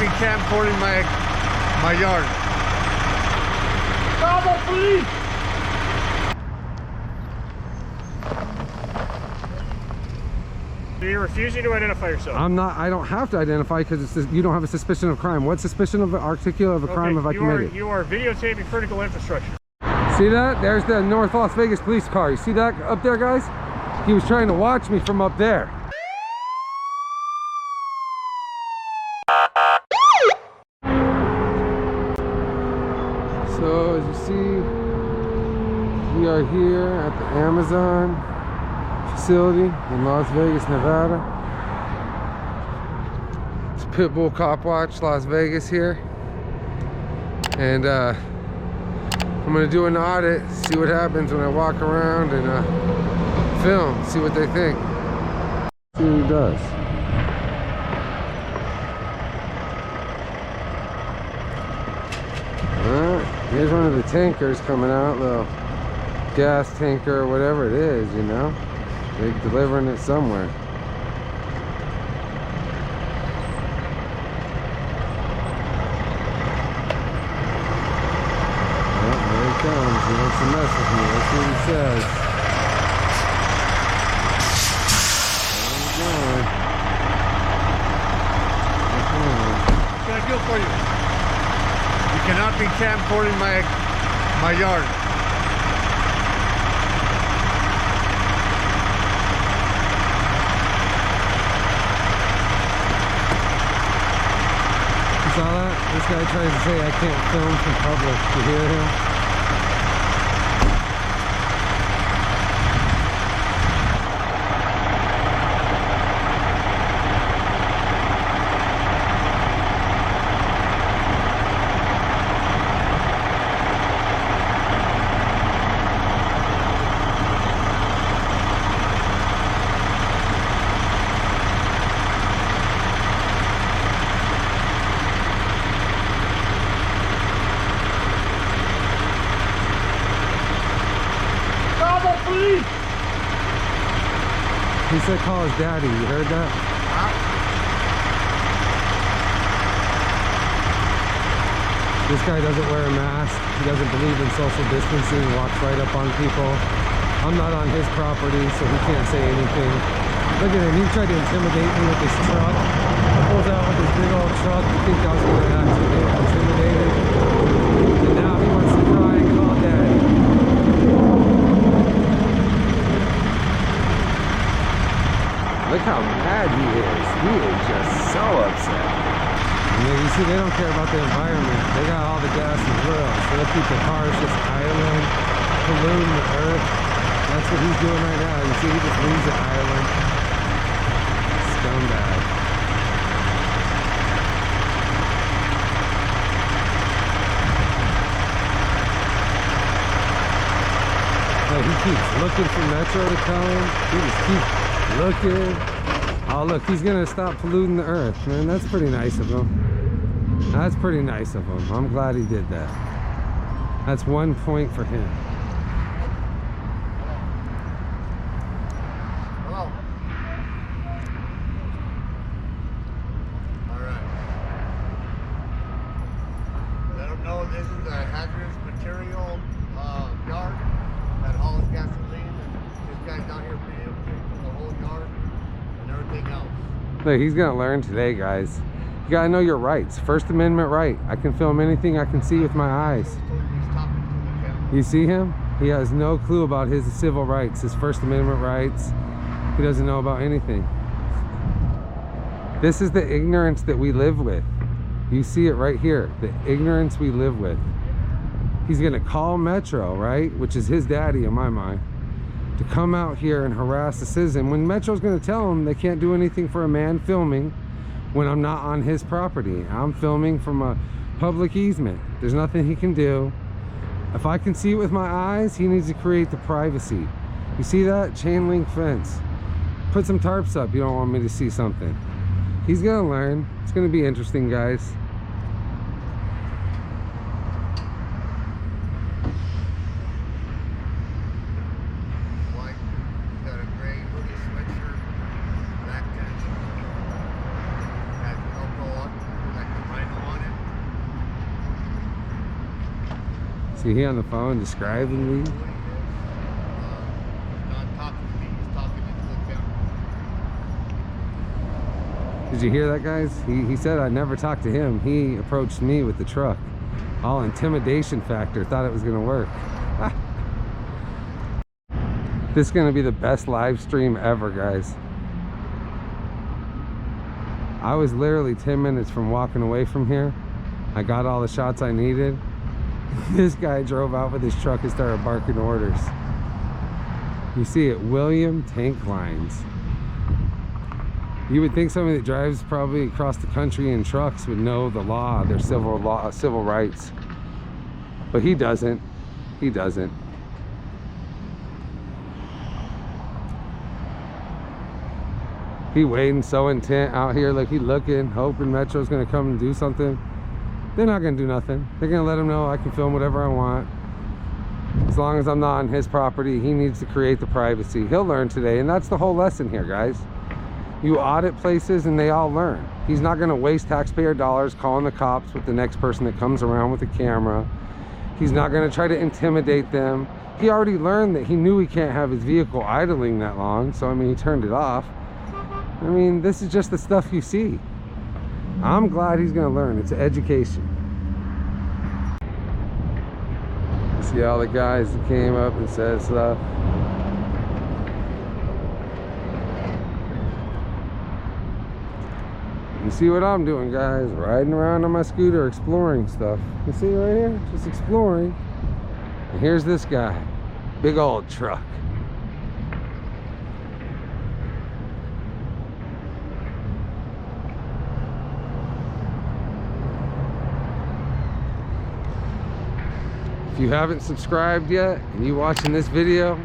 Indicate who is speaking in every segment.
Speaker 1: be camcording my yard.
Speaker 2: Call the police!
Speaker 3: So you're refusing to identify yourself?
Speaker 4: I'm not. I don't have to identify because you don't have a suspicion of crime. What suspicion of articulate of a crime have I committed?
Speaker 3: You are videotaping critical infrastructure.
Speaker 4: See that? There's the North Las Vegas police car. You see that up there, guys? He was trying to watch me from up there. So as you see, we are here at the Amazon facility in Las Vegas, Nevada. It's Pitbull Cop Watch Las Vegas here. And I'm gonna do an audit, see what happens when I walk around and film, see what they think. See what he does. Alright, here's one of the tankers coming out, little gas tanker or whatever it is, you know. They're delivering it somewhere. He wants to mess with me. Let's see what he says.
Speaker 1: What can I do for you? You cannot be camcording my yard.
Speaker 4: You saw that? This guy tries to say I can't film from public. You hear him? He said call his daddy, you heard that? This guy doesn't wear a mask, he doesn't believe in social distancing, walks right up on people. I'm not on his property, so he can't say anything. Look at him, he tried to intimidate me with his truck. He pulls out with his big old truck, you think I was going to actually get intimidated. And now he wants to try and call daddy. Look how mad he is. He is just so upset. You see, they don't care about the environment. They got all the gas and oil, so they'll keep the cars just idling, polluting the earth. That's what he's doing right now. You see, he just leaves it idling. Scumbag. Oh, he keeps looking for Metro to come. He just keeps looking. Oh look, he's gonna stop polluting the earth, man. That's pretty nice of him. That's pretty nice of him. I'm glad he did that. That's 1 point for him.
Speaker 1: Hello. Alright. Let them know this is a hazardous material yard that hauls gasoline, and this guy's down here for the whole yard and everything else.
Speaker 4: Look, he's gonna learn today, guys. You gotta know your rights. First Amendment right. I can film anything I can see with my eyes. You see him? He has no clue about his civil rights, his First Amendment rights. He doesn't know about anything. This is the ignorance that we live with. You see it right here, the ignorance we live with. He's gonna call Metro, right? Which is his daddy in my mind, to come out here and harass a citizen when Metro's gonna tell him they can't do anything for a man filming when I'm not on his property. I'm filming from a public easement. There's nothing he can do. If I can see it with my eyes, he needs to create the privacy. You see that? Chain link fence. Put some tarps up. You don't want me to see something. He's gonna learn. It's gonna be interesting, guys. See, he on the phone describing me.
Speaker 1: He's not talking to me, he's talking into the camera.
Speaker 4: Did you hear that, guys? He said I never talked to him. He approached me with the truck. All intimidation factor, thought it was gonna work. This is gonna be the best live stream ever, guys. I was literally 10 minutes from walking away from here. I got all the shots I needed. This guy drove out with his truck and started barking orders. You see it, William Tank Lines. You would think somebody that drives probably across the country in trucks would know the law, their civil rights. But he doesn't. He doesn't. He waiting so intent out here, like he looking, hoping Metro's gonna come and do something. They're not gonna do nothing. They're gonna let him know I can film whatever I want. As long as I'm not on his property, he needs to create the privacy. He'll learn today, and that's the whole lesson here, guys. You audit places and they all learn. He's not gonna waste taxpayer dollars calling the cops with the next person that comes around with a camera. He's not gonna try to intimidate them. He already learned that he knew he can't have his vehicle idling that long, so I mean, he turned it off. I mean, this is just the stuff you see. I'm glad he's gonna learn. It's education. See all the guys that came up and said stuff. You see what I'm doing, guys? Riding around on my scooter, exploring stuff. You see right here? Just exploring. And here's this guy. Big old truck. If you haven't subscribed yet and you watching this video,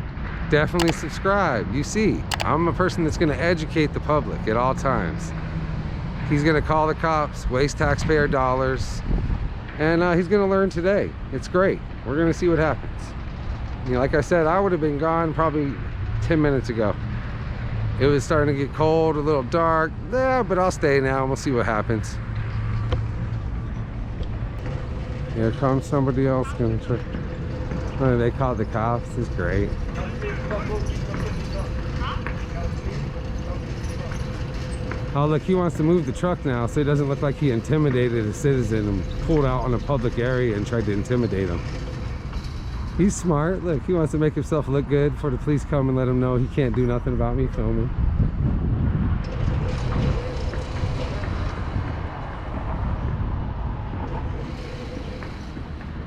Speaker 4: definitely subscribe. You see, I'm a person that's going to educate the public at all times. He's going to call the cops, waste taxpayer dollars, and he's going to learn today. It's great. We're going to see what happens. You know, like I said, I would have been gone probably 10 minutes ago. It was starting to get cold, a little dark. Yeah, but I'll stay now and we'll see what happens. Here comes somebody else gonna try. Oh, they called the cops. It's great. Oh, look, he wants to move the truck now so it doesn't look like he intimidated a citizen and pulled out on a public area and tried to intimidate him. He's smart. Look, he wants to make himself look good before the police come and let him know he can't do nothing about me filming.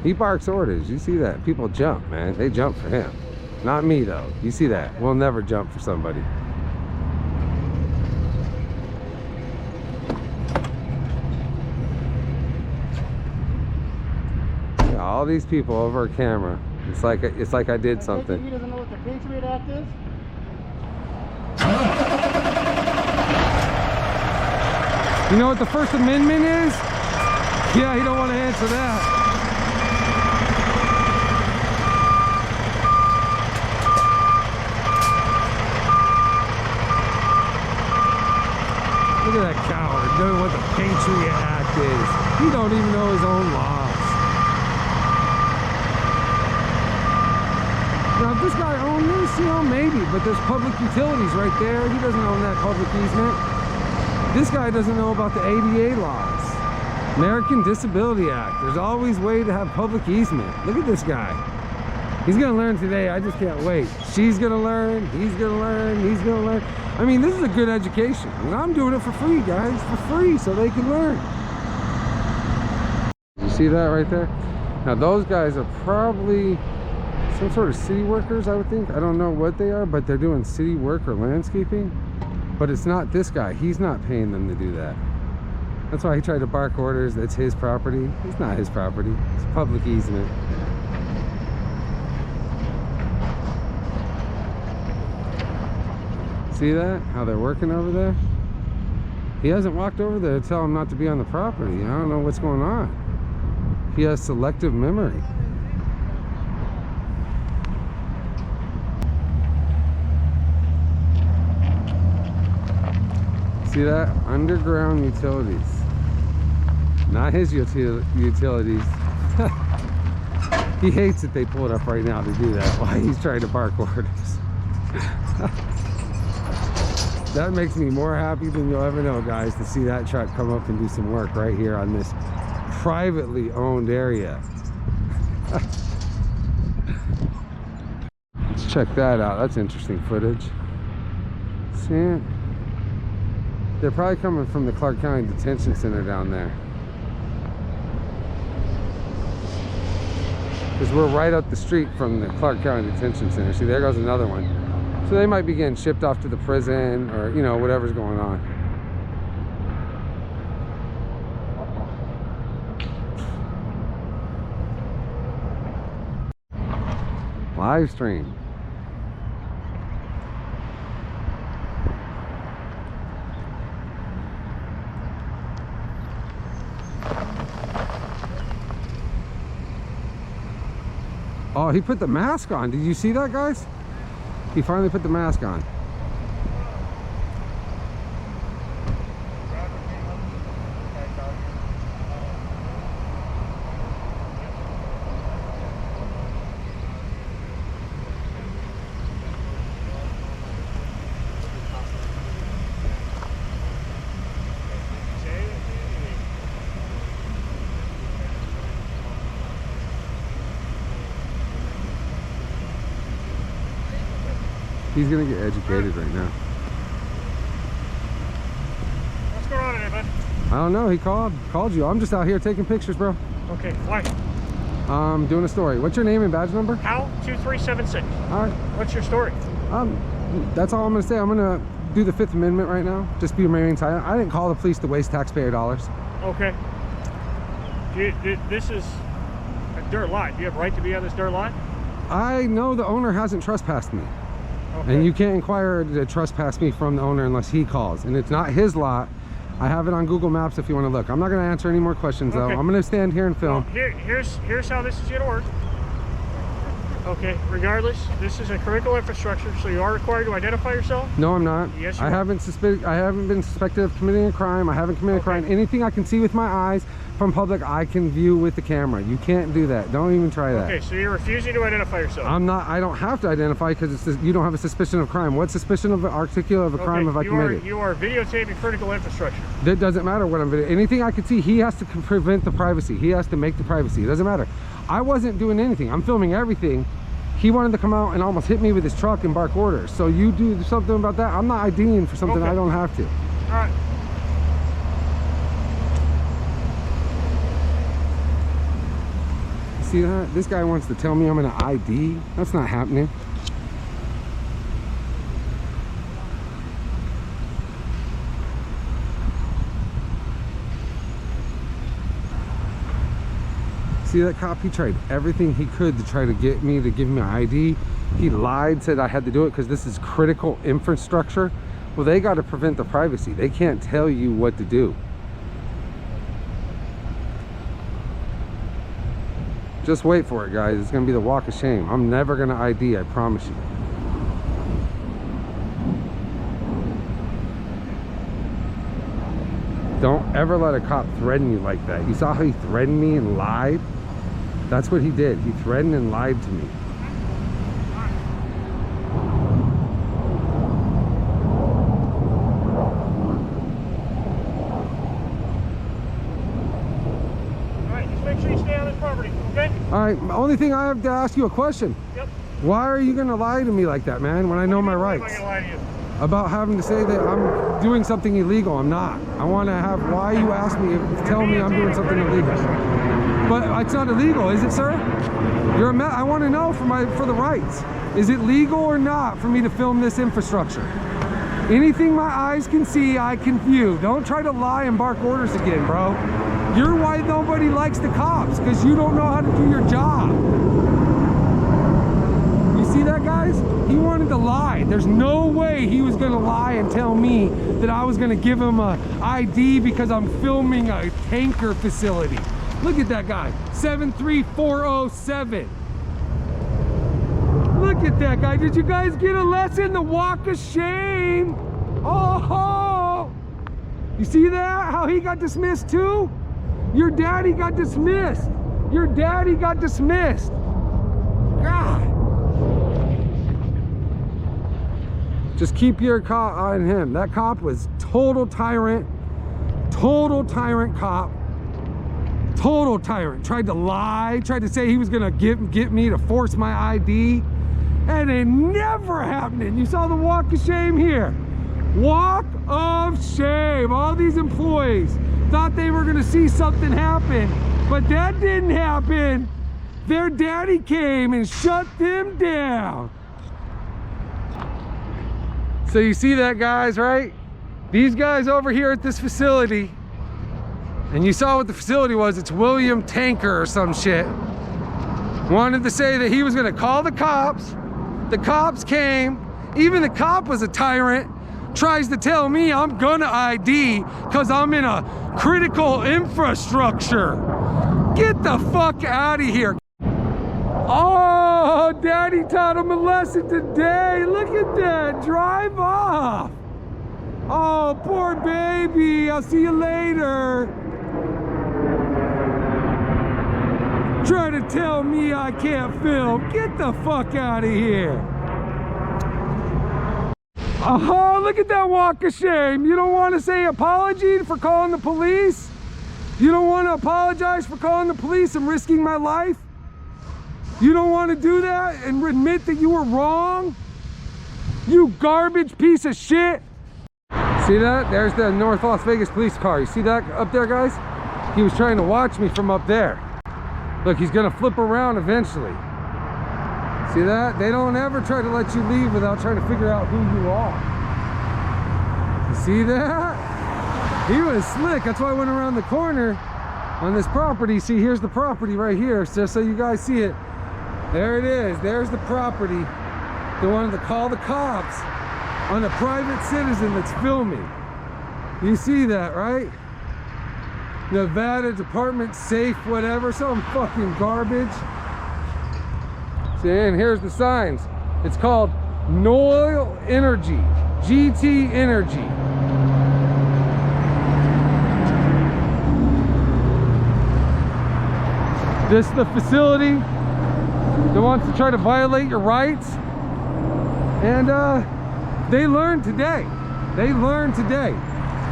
Speaker 4: He barks orders. You see that? People jump, man. They jump for him. Not me, though. You see that? We'll never jump for somebody. Yeah, all these people over a camera. It's like I did something.
Speaker 3: He doesn't know what the Patriot Act is?
Speaker 4: You know what the First Amendment is? Yeah, he don't want to answer that. Look at that coward, knowing what the Patriot Act is. He don't even know his own laws. Now, if this guy owned this, you know, maybe, but there's public utilities right there. He doesn't own that public easement. This guy doesn't know about the ADA laws. American Disability Act. There's always a way to have public easement. Look at this guy. He's gonna learn today. I just can't wait. She's gonna learn, he's gonna learn, he's gonna learn. I mean, this is a good education. And I'm doing it for free, guys, for free, so they can learn. You see that right there? Now, those guys are probably some sort of city workers, I would think. I don't know what they are, but they're doing city work or landscaping. But it's not this guy. He's not paying them to do that. That's why he tried to bark orders. That's his property. It's not his property. It's public easement. See that? How they're working over there? He hasn't walked over there to tell him not to be on the property. I don't know what's going on. He has selective memory. See that? Underground utilities. Not his utilities. He hates that they pull it up right now to do that while he's trying to bark orders. That makes me more happy than you'll ever know, guys, to see that truck come up and do some work right here on this privately owned area. Let's check that out. That's interesting footage. See it? They're probably coming from the Clark County Detention Center down there. Because we're right up the street from the Clark County Detention Center. See, there goes another one. So they might be getting shipped off to the prison, or, you know, whatever's going on. Live stream. Oh, he put the mask on. Did you see that, guys? He finally put the mask on. He's gonna get educated right now.
Speaker 3: What's going on today, bud?
Speaker 4: I don't know. He called you. I'm just out here taking pictures, bro.
Speaker 3: Okay, why?
Speaker 4: Doing a story. What's your name and badge number?
Speaker 3: Hal 2376.
Speaker 4: All right.
Speaker 3: What's your story?
Speaker 4: That's all I'm gonna say. I'm gonna do the Fifth Amendment right now. Just be remaining silent. I didn't call the police to waste taxpayer dollars.
Speaker 3: Okay. This is a dirt lot. Do you have right to be on this dirt lot?
Speaker 4: I know the owner hasn't trespassed me.
Speaker 3: Okay.
Speaker 4: And you can't inquire to trespass me from the owner unless he calls. And it's not his lot. I have it on Google Maps if you want to look. I'm not going to answer any more questions, though.
Speaker 3: Okay.
Speaker 4: I'm going to stand here and film.
Speaker 3: Well, here's how this is going to work. Okay, regardless, this is a critical infrastructure, so you are required to identify yourself?
Speaker 4: No, I'm not.
Speaker 3: Yes, you
Speaker 4: I
Speaker 3: are.
Speaker 4: haven't been suspected of committing a crime. I haven't committed a crime. Anything I can see with my eyes from public, I can view with the camera. You can't do that. Don't even try that.
Speaker 3: Okay, so you're refusing to identify yourself?
Speaker 4: I don't have to identify because you don't have a suspicion of crime. What suspicion of articulate of a crime have I committed?
Speaker 3: You are videotaping critical infrastructure.
Speaker 4: That doesn't matter what I'm videotaping. Anything I can see, he has to prevent the privacy. He has to make the privacy. It doesn't matter. I wasn't doing anything. I'm filming everything. He wanted to come out and almost hit me with his truck and bark orders. So you do something about that. I'm not IDing for something I don't have to.
Speaker 3: All right.
Speaker 4: See that? This guy wants to tell me I'm gonna ID. That's not happening. See that cop? He tried everything he could to try to get me to give me an ID. He lied, said I had to do it because this is critical infrastructure. Well, they got to prevent the privacy. They can't tell you what to do. Just wait for it, guys. It's gonna be the walk of shame. I'm never gonna ID, I promise you. Don't ever let a cop threaten you like that. You saw how he threatened me and lied? That's what he did. He threatened and lied to me.
Speaker 3: Alright, just make sure you stay on this property, okay?
Speaker 4: Alright, the only thing I have to ask you a question.
Speaker 3: Yep.
Speaker 4: Why are you gonna lie to me like that, man, when I know my rights?
Speaker 3: Why am I gonna lie to you?
Speaker 4: About having to say that I'm doing something illegal. I'm not. I want to have, why you ask me, tell me I'm doing something illegal. But it's not illegal, is it, sir? I want to know for the rights. Is it legal or not for me to film this infrastructure? Anything my eyes can see, I can view. Don't try to lie and bark orders again, bro. You're why nobody likes the cops, because you don't know how to do your job. See that, guys? He wanted to lie. There's no way he was gonna lie and tell me that I was gonna give him a ID because I'm filming a tanker facility. Look at that guy, 73407. Look at that guy. Did you guys get a lesson? The walk of shame. Oh, you see that? How he got dismissed too? Your daddy got dismissed. Your daddy got dismissed. God. Just keep your cop on him. That cop was total tyrant cop. Total tyrant. Tried to lie, tried to say he was gonna get me to force my ID. And it never happening. You saw the walk of shame here. Walk of shame. All these employees thought they were gonna see something happen, but that didn't happen. Their daddy came and shut them down. So you see that, guys, right? These guys over here at this facility, and you saw what the facility was. It's William Tanker or some shit. Wanted to say that he was gonna call the cops. The cops came. Even the cop was a tyrant. Tries to tell me I'm gonna ID because I'm in a critical infrastructure. Get the fuck out of here. Oh, daddy taught him a lesson today. Look at that, drive off. Oh, poor baby, I'll see you later. Try to tell me I can't film. Get the fuck out of here. Oh, look at that walk of shame. You don't want to say apology for calling the police? You don't want to apologize for calling the police and risking my life? You don't want to do that and admit that you were wrong? You garbage piece of shit. See that? There's the North Las Vegas police car. You see that up there, guys? He was trying to watch me from up there. Look, he's gonna flip around eventually. See that? They don't ever try to let you leave without trying to figure out who you are. You see that? He was slick. That's why I went around the corner on this property. See, here's the property right here, just so you guys see it. There it is. There's the property. They wanted to call the cops on a private citizen that's filming. You see that, right? Nevada Department Safe, whatever, some fucking garbage. See, and here's the signs. It's called Noil Energy, GT Energy. This is the facility that wants to try to violate your rights. And they learned today. They learned today.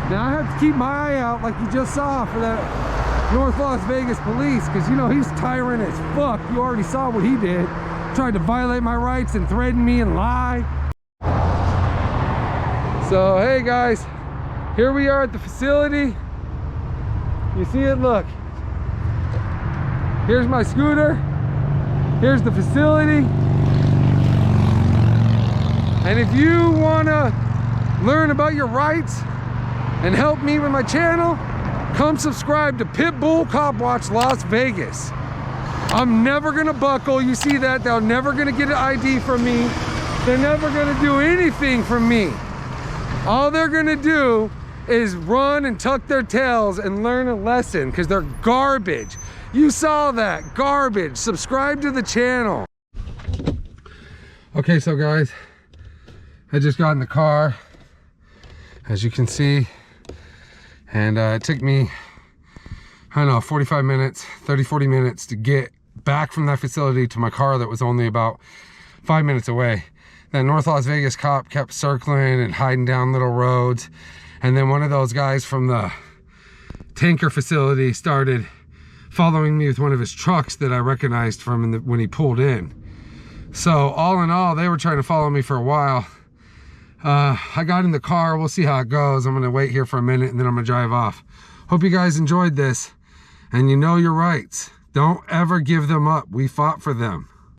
Speaker 4: Now I have to keep my eye out, like you just saw, for that North Las Vegas police, because you know he's tyrant as fuck. You already saw what he did. Tried to violate my rights and threaten me and lie. So hey guys, here we are at the facility. You see it? Look. Here's my scooter. Here's the facility. And if you wanna learn about your rights and help me with my channel, come subscribe to Pitbull Cop Watch Las Vegas. I'm never gonna buckle. You see that? They're never gonna get an ID from me. They're never gonna do anything from me. All they're gonna do is run and tuck their tails and learn a lesson, because they're garbage. You saw that, garbage. Subscribe to the channel. Okay, so guys, I just got in the car, as you can see. And it took me, I don't know, 45 minutes, 30, 40 minutes to get back from that facility to my car that was only about 5 minutes away. That North Las Vegas cop kept circling and hiding down little roads. And then one of those guys from the tanker facility started following me with one of his trucks that I recognized from when he pulled in. So all in all, they were trying to follow me for a while. I got in the car. We'll see how it goes. I'm gonna wait here for a minute and then I'm gonna drive off. Hope you guys enjoyed this, and you know your rights. Don't ever give them up. We fought for them.